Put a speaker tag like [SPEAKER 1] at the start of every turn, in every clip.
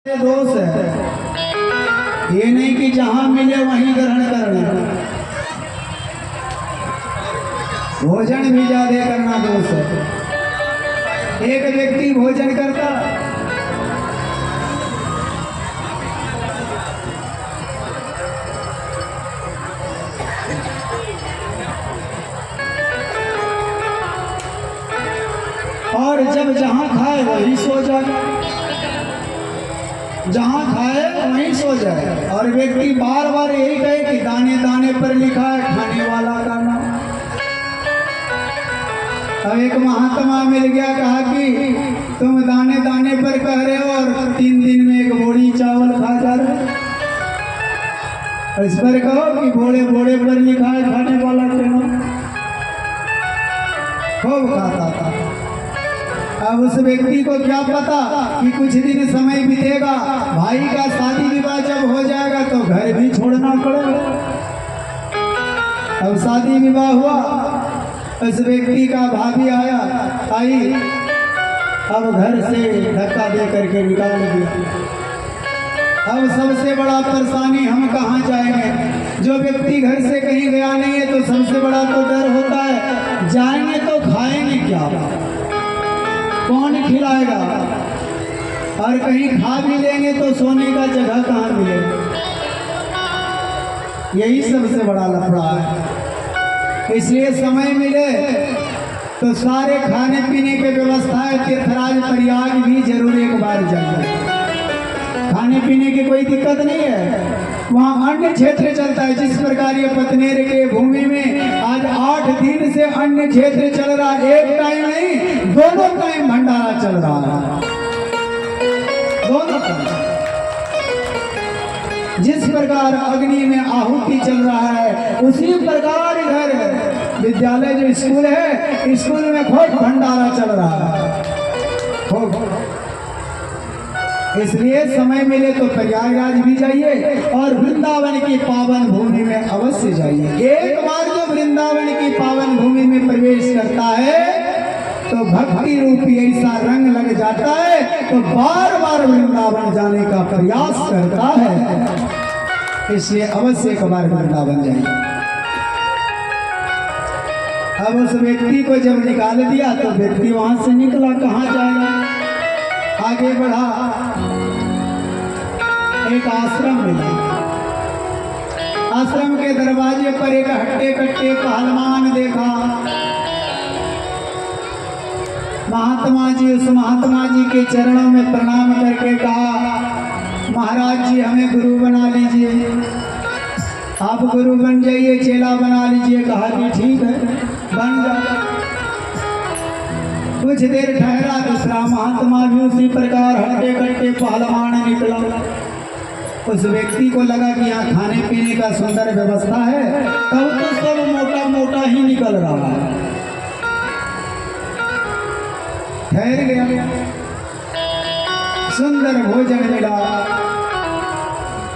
[SPEAKER 1] दोष है, ये नहीं कि जहां मिले वहीं ग्रहण करना। भोजन भी ज्यादा करना दोष है। एक व्यक्ति भोजन करता और जब जहां खाए वहीं सो जाए, जहां खाए वहीं सो जाए। और व्यक्ति बार बार यही कहे कि दाने दाने पर लिखा है खाने वाला का नाम। अब एक महात्मा मिल गया, कहा कि तुम दाने दाने पर कह रहे हो और 3 दिन में एक बोरी चावल खा जा रहे हो। इस पर कहो कि बोड़े बोड़े पर लिखा है खाने वाला का नाम। खूब खाता था। अब उस व्यक्ति को क्या पता कि कुछ दिन समय बीतेगा, भाई का शादी विवाह जब हो जाएगा तो घर भी छोड़ना पड़ेगा। अब शादी विवाह हुआ, उस व्यक्ति का भाभी आई, अब घर से धक्का दे करके निकाल दिया। अब सबसे बड़ा परेशानी, हम कहाँ जाएंगे। जो व्यक्ति घर से कहीं गया नहीं है तो सबसे बड़ा तो डर होता है, जाएंगे तो खाएंगे क्या, कौन खिलाएगा, और कहीं खा भी लेंगे तो सोने का जगह कहाँ मिलेगा। यही सबसे बड़ा लफड़ा है। इसलिए समय मिले तो सारे खाने पीने के व्यवस्थाएं तीर्थराज प्रयाग भी जरूर एक बार जाइए। खाने पीने की कोई दिक्कत नहीं है, वहाँ अन्य क्षेत्र चलता है। जिस प्रकार ये पतनेर के भूमि में आज 8 दिन से अन्य क्षेत्र चल रहा है, एक टाइम नहीं दोनों टाइम भंडारा चल रहा है, दोनों टाइम। जिस प्रकार अग्नि में आहुति चल रहा है, उसी प्रकार इधर विद्यालय जो स्कूल है, स्कूल में खूब भंडारा चल रहा है, खूब। इसलिए समय मिले तो प्रयागराज भी जाइए और वृंदावन की पावन भूमि में अवश्य जाइए। एक बार जो वृंदावन की पावन भूमि में प्रवेश करता है तो भक्ति रूपी ऐसा रंग लग जाता है, तो बार बार वृंदावन जाने का प्रयास करता है। इसलिए अवश्य एक बार वृंदावन जाइए। अब उस व्यक्ति को जब निकाल दिया तो व्यक्ति वहां से निकला, कहाँ जाएगा, आगे बढ़ा, एक आश्रम मिला। आश्रम के दरवाजे पर एक हट्टे कट्टे पहलवान देखा। महात्मा जी उस महात्मा जी के चरणों में प्रणाम करके कहा, महाराज जी हमें गुरु बना लीजिए, आप गुरु बन जाइए, चेला बना लीजिए। कहा कि ठीक है, बन जाओ। कुछ देर ठहरा, दूसरा महात्मा भी उसी प्रकार हट्टे कट्टे पहलवान निकला। उस व्यक्ति को लगा कि यहाँ खाने पीने का सुंदर व्यवस्था है, तब तो सब मोटा मोटा ही निकल रहा है। ठहर गया, सुंदर भोजन मिला।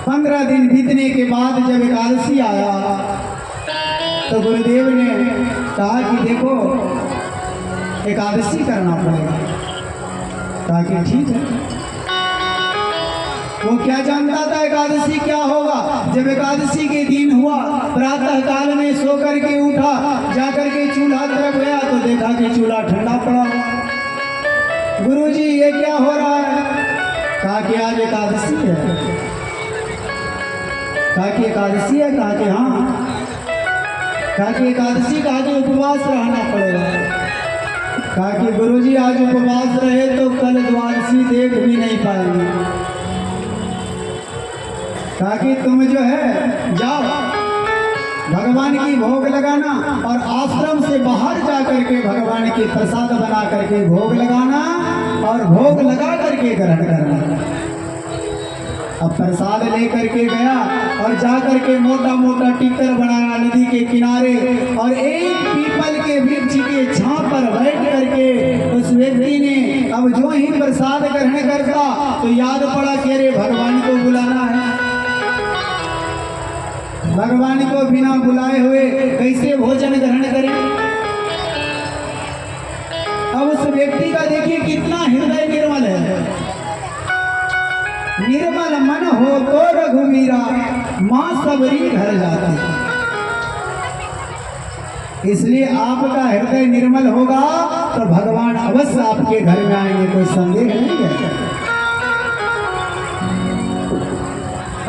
[SPEAKER 1] 15 दिन बीतने के बाद जब एकादशी आया तो गुरुदेव ने कहा कि देखो एकादशी करना पड़ेगा। कहा कि ठीक है। वो क्या जानता था एकादशी क्या होगा। जब एकादशी के दिन हुआ, प्रातः काल में सो करके उठा, जाकर के चूल्हा तरफ गया तो देखा कि चूल्हा ठंडा पड़ा हुआ। गुरुजी ये क्या हो रहा है। कहा कि आज एकादशी है। कहा कि एकादशी है। कहा कि हाँ। कहा कि एकादशी का आज उपवास रहना पड़ेगा। कहा कि गुरुजी आज उपवास रहे तो कल द्वादशी देख भी नहीं पाएंगे। कहा कि तुम जो है जाओ भगवान की भोग लगाना और आश्रम से बाहर जा करके भगवान की प्रसाद बना करके भोग लगाना और भोग लगा करके ग्रहण करना। अब प्रसाद लेकर के गया और जा करके मोटा मोटा टिक्कर बनाना नदी के किनारे, और एक पीपल के वृक्ष के छांव पर बैठ करके उस व्यक्ति ने अब जो ही प्रसाद ग्रहण करता तो याद पड़ा कि अरे भगवान को बुलाना है। भगवान को बिना बुलाए हुए कैसे भोजन ग्रहण करें। अब उस व्यक्ति का देखिए कितना हृदय निर्मल है। निर्मल मन हो तो रघुवीरा माँ सबरी घर जाती। इसलिए आपका हृदय निर्मल होगा तो भगवान अवश्य आपके घर में आएंगे, कोई संदेह नहीं है।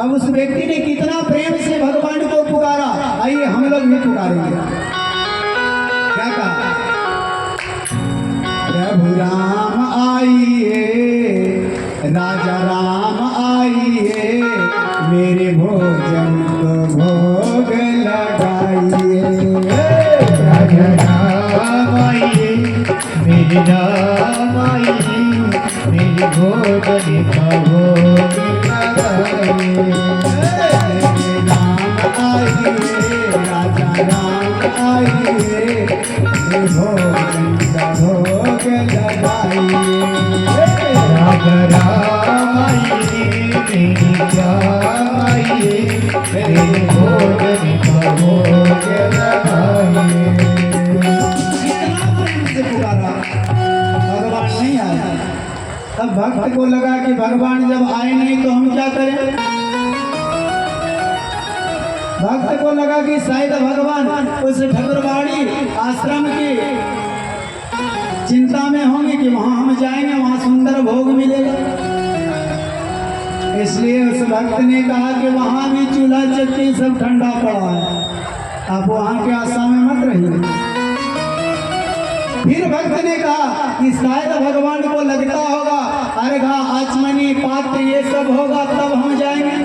[SPEAKER 1] अब उस व्यक्ति ने कितना प्रेम से भगवान को पुकारा, आइए हम लोग भी पुकारेंगे। क्या कहा? प्रभु राम आइए, राजा राम आइए, मेरे भोजन को भोग लगाइए।
[SPEAKER 2] राजा राम आइए, मेरे राम आइए, मेरे भोजन का भोग लगाइए।
[SPEAKER 1] राम आइए, राजा राम आइए, मेरे भोजन का भोग लगाइए।
[SPEAKER 2] राजा राम आइए, मेरी राम आइए, मेरे भोजन का भोग लगाइए।
[SPEAKER 1] कितना प्रेम से पुकारा, भगवान नहीं आया। तब भक्त को लगा कि भगवान जब आए नहीं तो हम क्या करें। भक्त को लगा कि शायद भगवान उस ठकुरबाड़ी आश्रम की चिंता में होंगे कि वहां हम जाएंगे, वहां सुंदर भोग मिलेगा। इसलिए उस भक्त ने कहा कि वहां भी चूल्हा चक्की सब ठंडा पड़ा है, आप वहां के आशा में मत रहिए। फिर भक्त ने कहा कि शायद भगवान को लगता होगा अर्घा आचमनी पात्र ये सब होगा तब हम जाएंगे।